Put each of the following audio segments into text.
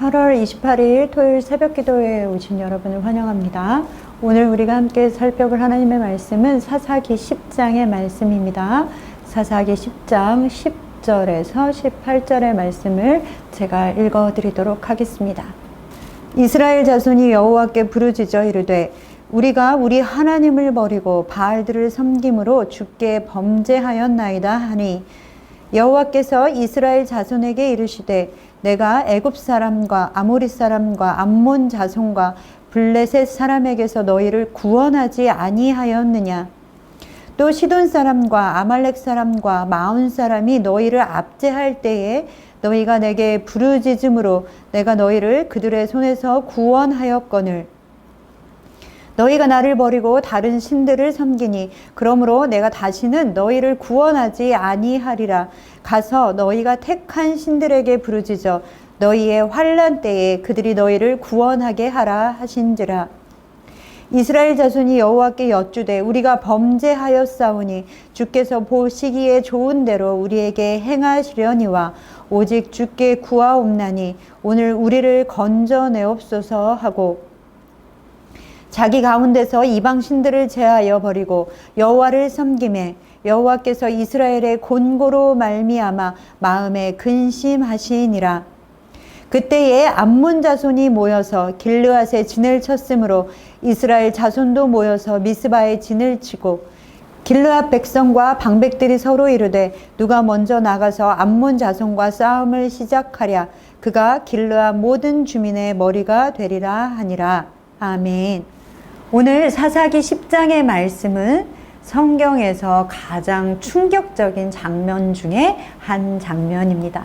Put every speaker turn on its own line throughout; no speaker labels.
8월 28일 토요일 새벽 기도회에 오신 여러분을 환영합니다. 오늘 우리가 함께 살펴볼 하나님의 말씀은 사사기 10장의 말씀입니다. 사사기 10장 10절에서 18절의 말씀을 제가 읽어드리도록 하겠습니다. 이스라엘 자손이 여호와께 부르짖어 이르되 우리가 우리 하나님을 버리고 바알들을 섬김으로 주께 범죄하였나이다 하니 여호와께서 이스라엘 자손에게 이르시되 내가 애굽 사람과 아모리 사람과 암몬 자손과 블레셋 사람에게서 너희를 구원하지 아니하였느냐. 또 시돈 사람과 아말렉 사람과 마온 사람이 너희를 압제할 때에 너희가 내게 부르짖음으로 내가 너희를 그들의 손에서 구원하였거늘 너희가 나를 버리고 다른 신들을 섬기니 그러므로 내가 다시는 너희를 구원하지 아니하리라. 가서 너희가 택한 신들에게 부르짖어 너희의 환난 때에 그들이 너희를 구원하게 하라 하신지라. 이스라엘 자손이 여호와께 여쭈되 우리가 범죄하였사오니 주께서 보시기에 좋은 대로 우리에게 행하시려니와 오직 주께 구하옵나니 오늘 우리를 건져내옵소서 하고 자기 가운데서 이방 신들을 제하여 버리고 여호와를 섬기매 여호와께서 이스라엘의 곤고로 말미암아 마음에 근심하시니라. 그때에 암몬 자손이 모여서 길르앗에 진을 쳤으므로 이스라엘 자손도 모여서 미스바에 진을 치고 길르앗 백성과 방백들이 서로 이르되 누가 먼저 나가서 암몬 자손과 싸움을 시작하랴. 그가 길르앗 모든 주민의 머리가 되리라 하니라. 아멘. 오늘 사사기 10장의 말씀은 성경에서 가장 충격적인 장면 중에 한 장면입니다.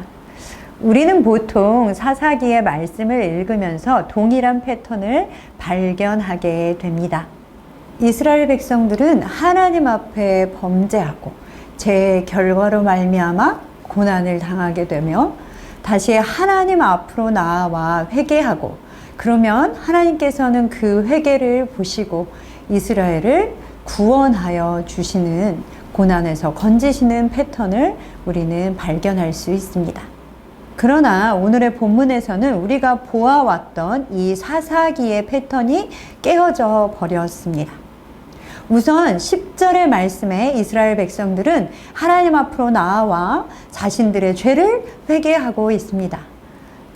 우리는 보통 사사기의 말씀을 읽으면서 동일한 패턴을 발견하게 됩니다. 이스라엘 백성들은 하나님 앞에 범죄하고 죄의 결과로 말미암아 고난을 당하게 되며 다시 하나님 앞으로 나아와 회개하고 그러면 하나님께서는 그 회개를 보시고 이스라엘을 구원하여 주시는 고난에서 건지시는 패턴을 우리는 발견할 수 있습니다. 그러나 오늘의 본문에서는 우리가 보아왔던 이 사사기의 패턴이 깨어져 버렸습니다. 우선 10절의 말씀에 이스라엘 백성들은 하나님 앞으로 나아와 자신들의 죄를 회개하고 있습니다.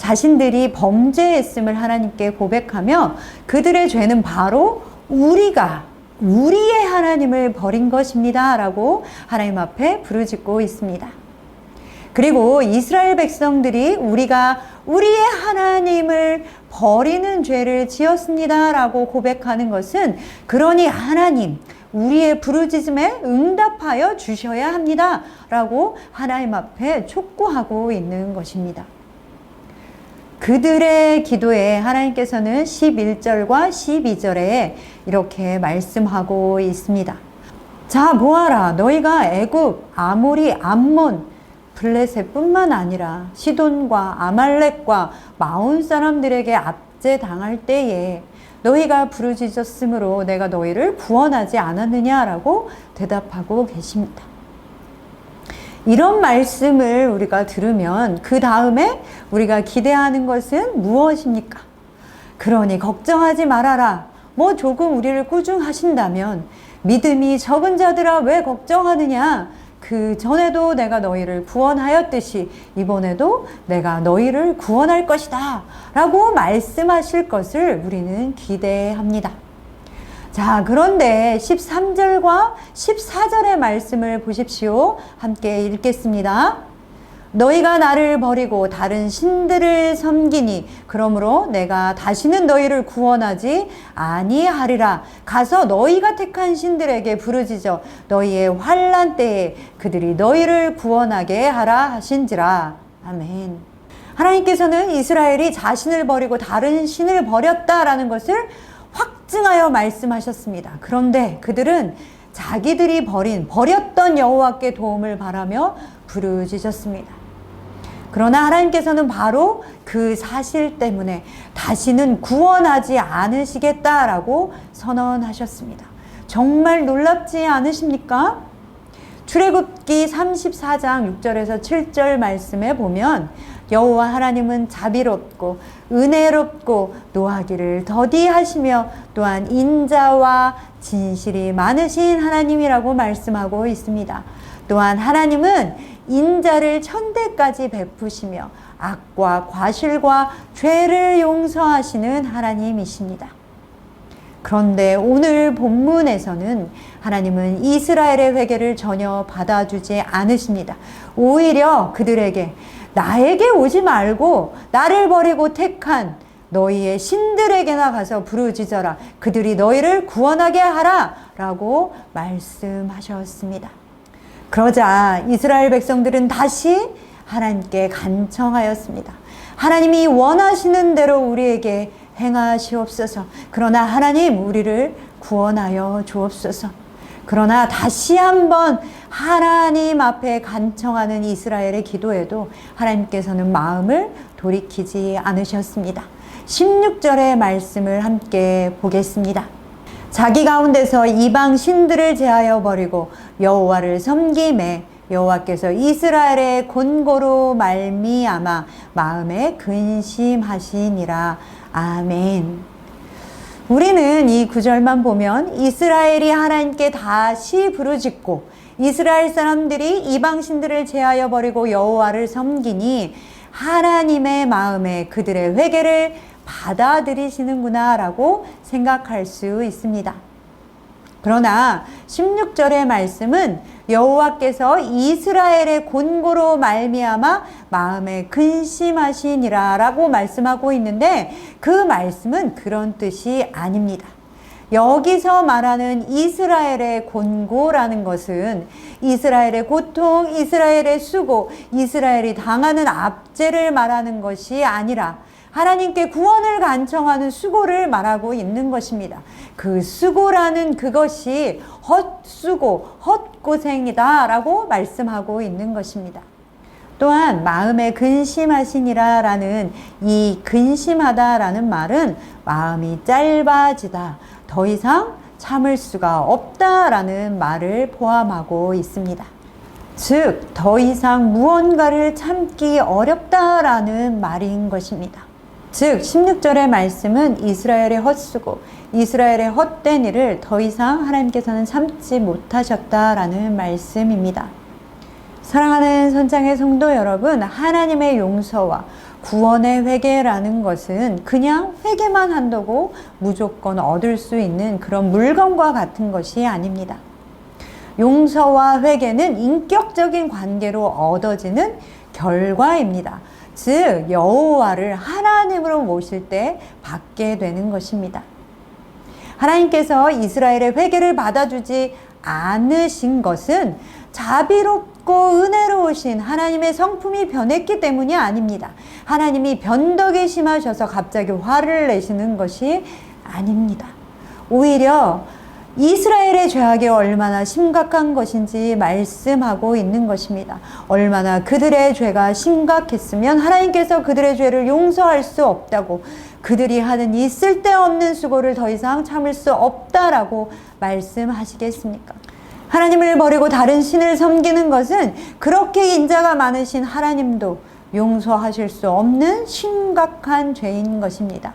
자신들이 범죄했음을 하나님께 고백하며 그들의 죄는 바로 우리가 우리의 하나님을 버린 것입니다 라고 하나님 앞에 부르짖고 있습니다. 그리고 이스라엘 백성들이 우리가 우리의 하나님을 버리는 죄를 지었습니다 라고 고백하는 것은 그러니 하나님 우리의 부르짖음에 응답하여 주셔야 합니다 라고 하나님 앞에 촉구하고 있는 것입니다. 그들의 기도에 하나님께서는 11절과 12절에 이렇게 말씀하고 있습니다. 자 보아라 너희가 애굽, 아모리, 암몬, 블레셋뿐만 아니라 시돈과 아말렉과 마온 사람들에게 압제당할 때에 너희가 부르짖었으므로 내가 너희를 구원하지 않았느냐라고 대답하고 계십니다. 이런 말씀을 우리가 들으면 그 다음에 우리가 기대하는 것은 무엇입니까? 그러니 걱정하지 말아라. 뭐 조금 우리를 꾸중하신다면 믿음이 적은 자들아 왜 걱정하느냐? 그 전에도 내가 너희를 구원하였듯이 이번에도 내가 너희를 구원할 것이다 라고 말씀하실 것을 우리는 기대합니다. 자, 그런데 13절과 14절의 말씀을 보십시오. 함께 읽겠습니다. 너희가 나를 버리고 다른 신들을 섬기니 그러므로 내가 다시는 너희를 구원하지 아니하리라. 가서 너희가 택한 신들에게 부르짖어 너희의 환난 때에 그들이 너희를 구원하게 하라 하신지라. 아멘. 하나님께서는 이스라엘이 자신을 버리고 다른 신을 버렸다라는 것을 확증하여 말씀하셨습니다. 그런데 그들은 자기들이 버렸던 여호와께 도움을 바라며 부르짖었습니다. 그러나 하나님께서는 바로 그 사실 때문에 다시는 구원하지 않으시겠다라고 선언하셨습니다. 정말 놀랍지 않으십니까? 출애굽기 34장 6절에서 7절 말씀에 보면 여호와 하나님은 자비롭고 은혜롭고 노하기를 더디하시며 또한 인자와 진실이 많으신 하나님이라고 말씀하고 있습니다. 또한 하나님은 인자를 천대까지 베푸시며 악과 과실과 죄를 용서하시는 하나님이십니다. 그런데 오늘 본문에서는 하나님은 이스라엘의 회개를 전혀 받아주지 않으십니다. 오히려 그들에게 나에게 오지 말고 나를 버리고 택한 너희의 신들에게나 가서 부르짖어라. 그들이 너희를 구원하게 하라 라고 말씀하셨습니다. 그러자 이스라엘 백성들은 다시 하나님께 간청하였습니다. 하나님이 원하시는 대로 우리에게 행하시옵소서. 그러나 하나님 우리를 구원하여 주옵소서. 그러나 다시 한번 하나님 앞에 간청하는 이스라엘의 기도에도 하나님께서는 마음을 돌이키지 않으셨습니다. 16절의 말씀을 함께 보겠습니다. 자기 가운데서 이방 신들을 제하여 버리고 여호와를 섬기매 여호와께서 이스라엘의 곤고로 말미암아 마음에 근심하시니라. 아멘. 우리는 이 구절만 보면 이스라엘이 하나님께 다시 부르짖고 이스라엘 사람들이 이방 신들을 제하여 버리고 여호와를 섬기니 하나님의 마음에 그들의 회개를 받아들이시는구나 라고 생각할 수 있습니다. 그러나 16절의 말씀은 여호와께서 이스라엘의 곤고로 말미암아 마음에 근심하시니라 라고 말씀하고 있는데 그 말씀은 그런 뜻이 아닙니다. 여기서 말하는 이스라엘의 곤고라는 것은 이스라엘의 고통, 이스라엘의 수고, 이스라엘이 당하는 압제를 말하는 것이 아니라 하나님께 구원을 간청하는 수고를 말하고 있는 것입니다. 그 수고라는 그것이 헛수고, 헛고생이다 라고 말씀하고 있는 것입니다. 또한 마음에 근심하시니라 라는 이 근심하다 라는 말은 마음이 짧아지다, 더 이상 참을 수가 없다 라는 말을 포함하고 있습니다. 즉, 더 이상 무언가를 참기 어렵다 라는 말인 것입니다. 즉 16절의 말씀은 이스라엘의 헛수고 이스라엘의 헛된 일을 더 이상 하나님께서는 참지 못하셨다라는 말씀입니다. 사랑하는 선창의 성도 여러분, 하나님의 용서와 구원의 회개라는 것은 그냥 회개만 한다고 무조건 얻을 수 있는 그런 물건과 같은 것이 아닙니다. 용서와 회개는 인격적인 관계로 얻어지는 결과입니다. 즉 여호와를 하나님으로 모실 때 받게 되는 것입니다. 하나님께서 이스라엘의 회개를 받아주지 않으신 것은 자비롭고 은혜로우신 하나님의 성품이 변했기 때문이 아닙니다. 하나님이 변덕이 심하셔서 갑자기 화를 내시는 것이 아닙니다. 오히려 이스라엘의 죄악이 얼마나 심각한 것인지 말씀하고 있는 것입니다. 얼마나 그들의 죄가 심각했으면 하나님께서 그들의 죄를 용서할 수 없다고, 그들이 하는 이 쓸데없는 수고를 더 이상 참을 수 없다라고 말씀하시겠습니까? 하나님을 버리고 다른 신을 섬기는 것은 그렇게 인자가 많으신 하나님도 용서하실 수 없는 심각한 죄인 것입니다.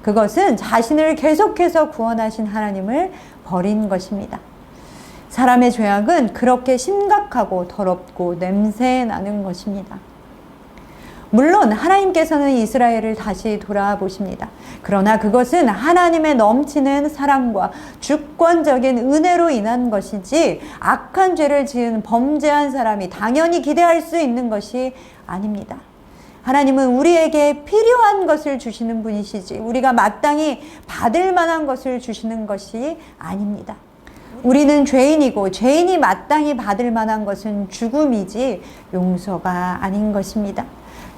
그것은 자신을 계속해서 구원하신 하나님을 버린 것입니다. 사람의 죄악은 그렇게 심각하고 더럽고 냄새 나는 것입니다. 물론 하나님께서는 이스라엘을 다시 돌아보십니다. 그러나 그것은 하나님의 넘치는 사랑과 주권적인 은혜로 인한 것이지 악한 죄를 지은 범죄한 사람이 당연히 기대할 수 있는 것이 아닙니다. 하나님은 우리에게 필요한 것을 주시는 분이시지 우리가 마땅히 받을 만한 것을 주시는 것이 아닙니다. 우리는 죄인이고 죄인이 마땅히 받을 만한 것은 죽음이지 용서가 아닌 것입니다.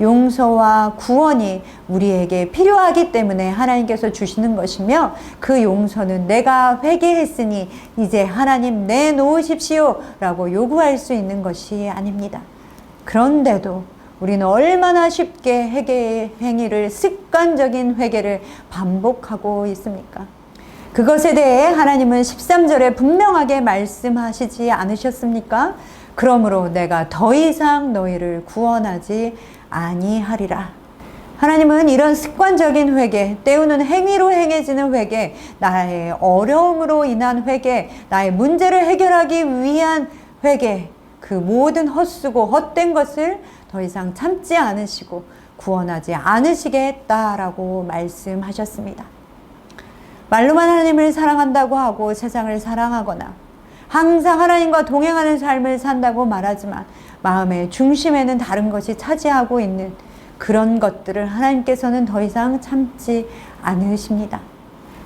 용서와 구원이 우리에게 필요하기 때문에 하나님께서 주시는 것이며 그 용서는 내가 회개했으니 이제 하나님 내놓으십시오 라고 요구할 수 있는 것이 아닙니다. 그런데도 우리는 얼마나 쉽게 회개의 행위를, 습관적인 회개를 반복하고 있습니까? 그것에 대해 하나님은 13절에 분명하게 말씀하시지 않으셨습니까? 그러므로 내가 더 이상 너희를 구원하지 아니하리라. 하나님은 이런 습관적인 회개, 때우는 행위로 행해지는 회개, 나의 어려움으로 인한 회개, 나의 문제를 해결하기 위한 회개, 그 모든 헛수고 헛된 것을 더 이상 참지 않으시고 구원하지 않으시겠다라고 말씀하셨습니다. 말로만 하나님을 사랑한다고 하고 세상을 사랑하거나 항상 하나님과 동행하는 삶을 산다고 말하지만 마음의 중심에는 다른 것이 차지하고 있는 그런 것들을 하나님께서는 더 이상 참지 않으십니다.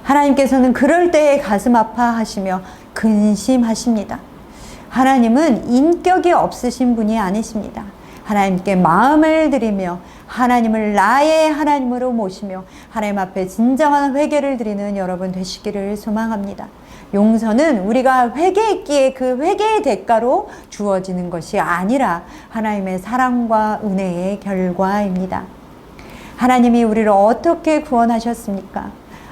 하나님께서는 그럴 때에 가슴 아파하시며 근심하십니다. 하나님은 인격이 없으신 분이 아니십니다. 하나님께 마음을 드리며 하나님을 나의 하나님으로 모시며 하나님 앞에 진정한 회개를 드리는 여러분 되시기를 소망합니다. 용서는 우리가 회개했기에 그 회개의 대가로 주어지는 것이 아니라 하나님의 사랑과 은혜의 결과입니다. 하나님이 우리를 어떻게 구원하셨습니까?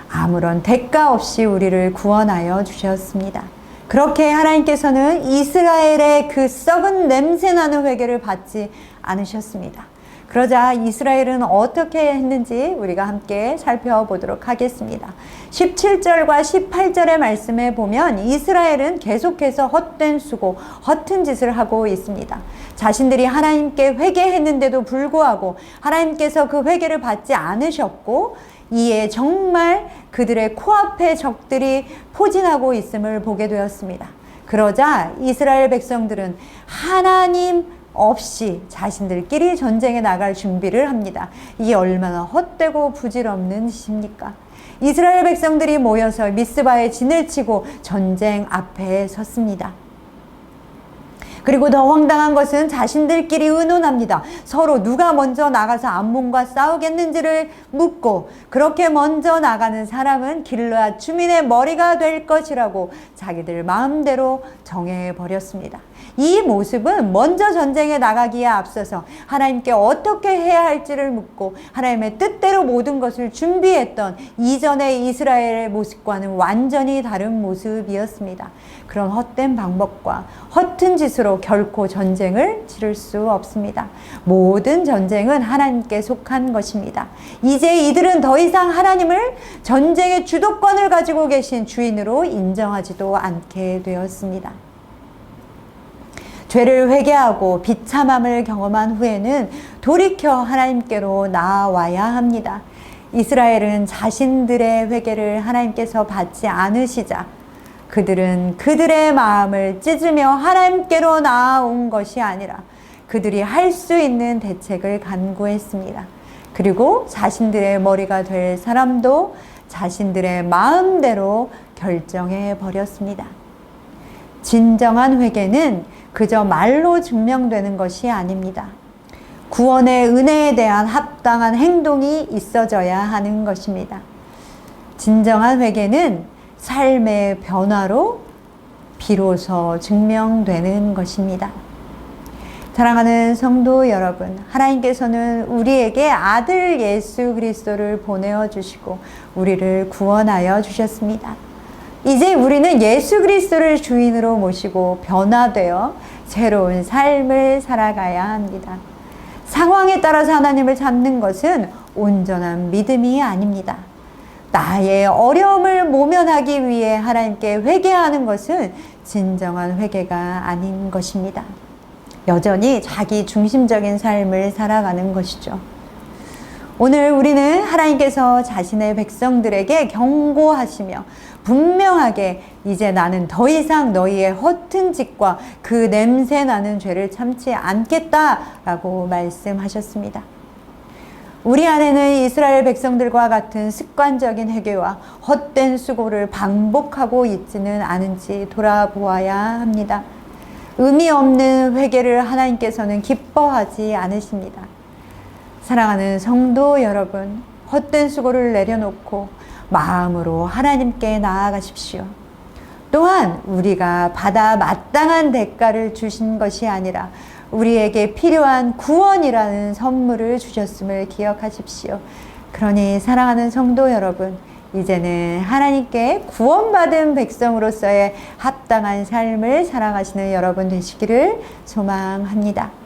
아무런 대가 없이 우리를 구원하여 주셨습니다. 그렇게 하나님께서는 이스라엘의 그 썩은 냄새나는 회개를 받지 않으셨습니다. 그러자 이스라엘은 어떻게 했는지 우리가 함께 살펴보도록 하겠습니다. 17절과 18절의 말씀에 보면 이스라엘은 계속해서 헛된 수고, 허튼 짓을 하고 있습니다. 자신들이 하나님께 회개했는데도 불구하고 하나님께서 그 회개를 받지 않으셨고 이에 정말 그들의 코앞에 적들이 포진하고 있음을 보게 되었습니다. 그러자 이스라엘 백성들은 하나님 없이 자신들끼리 전쟁에 나갈 준비를 합니다. 이게 얼마나 헛되고 부질없는 짓입니까? 이스라엘 백성들이 모여서 미스바에 진을 치고 전쟁 앞에 섰습니다. 그리고 더 황당한 것은 자신들끼리 의논합니다. 서로 누가 먼저 나가서 암몬과 싸우겠는지를 묻고 그렇게 먼저 나가는 사람은 길르앗 주민의 머리가 될 것이라고 자기들 마음대로 정해버렸습니다. 이 모습은 먼저 전쟁에 나가기에 앞서서 하나님께 어떻게 해야 할지를 묻고 하나님의 뜻대로 모든 것을 준비했던 이전의 이스라엘의 모습과는 완전히 다른 모습이었습니다. 그런 헛된 방법과 허튼 짓으로 결코 전쟁을 치를 수 없습니다. 모든 전쟁은 하나님께 속한 것입니다. 이제 이들은 더 이상 하나님을 전쟁의 주도권을 가지고 계신 주인으로 인정하지도 않게 되었습니다. 죄를 회개하고 비참함을 경험한 후에는 돌이켜 하나님께로 나아와야 합니다. 이스라엘은 자신들의 회개를 하나님께서 받지 않으시자 그들은 그들의 마음을 찢으며 하나님께로 나아온 것이 아니라 그들이 할 수 있는 대책을 간구했습니다. 그리고 자신들의 머리가 될 사람도 자신들의 마음대로 결정해 버렸습니다. 진정한 회개는 그저 말로 증명되는 것이 아닙니다. 구원의 은혜에 대한 합당한 행동이 있어져야 하는 것입니다. 진정한 회개는 삶의 변화로 비로소 증명되는 것입니다. 사랑하는 성도 여러분, 하나님께서는 우리에게 아들 예수 그리스도를 보내어 주시고 우리를 구원하여 주셨습니다. 이제 우리는 예수 그리스도를 주인으로 모시고 변화되어 새로운 삶을 살아가야 합니다. 상황에 따라서 하나님을 찾는 것은 온전한 믿음이 아닙니다. 나의 어려움을 모면하기 위해 하나님께 회개하는 것은 진정한 회개가 아닌 것입니다. 여전히 자기 중심적인 삶을 살아가는 것이죠. 오늘 우리는 하나님께서 자신의 백성들에게 경고하시며 분명하게 이제 나는 더 이상 너희의 허튼 짓과 그 냄새 나는 죄를 참지 않겠다라고 말씀하셨습니다. 우리 안에는 이스라엘 백성들과 같은 습관적인 회개와 헛된 수고를 반복하고 있지는 않은지 돌아보아야 합니다. 의미 없는 회개를 하나님께서는 기뻐하지 않으십니다. 사랑하는 성도 여러분, 헛된 수고를 내려놓고 마음으로 하나님께 나아가십시오. 또한 우리가 받아 마땅한 대가를 주신 것이 아니라 우리에게 필요한 구원이라는 선물을 주셨음을 기억하십시오. 그러니 사랑하는 성도 여러분, 이제는 하나님께 구원받은 백성으로서의 합당한 삶을 살아가시는 여러분 되시기를 소망합니다.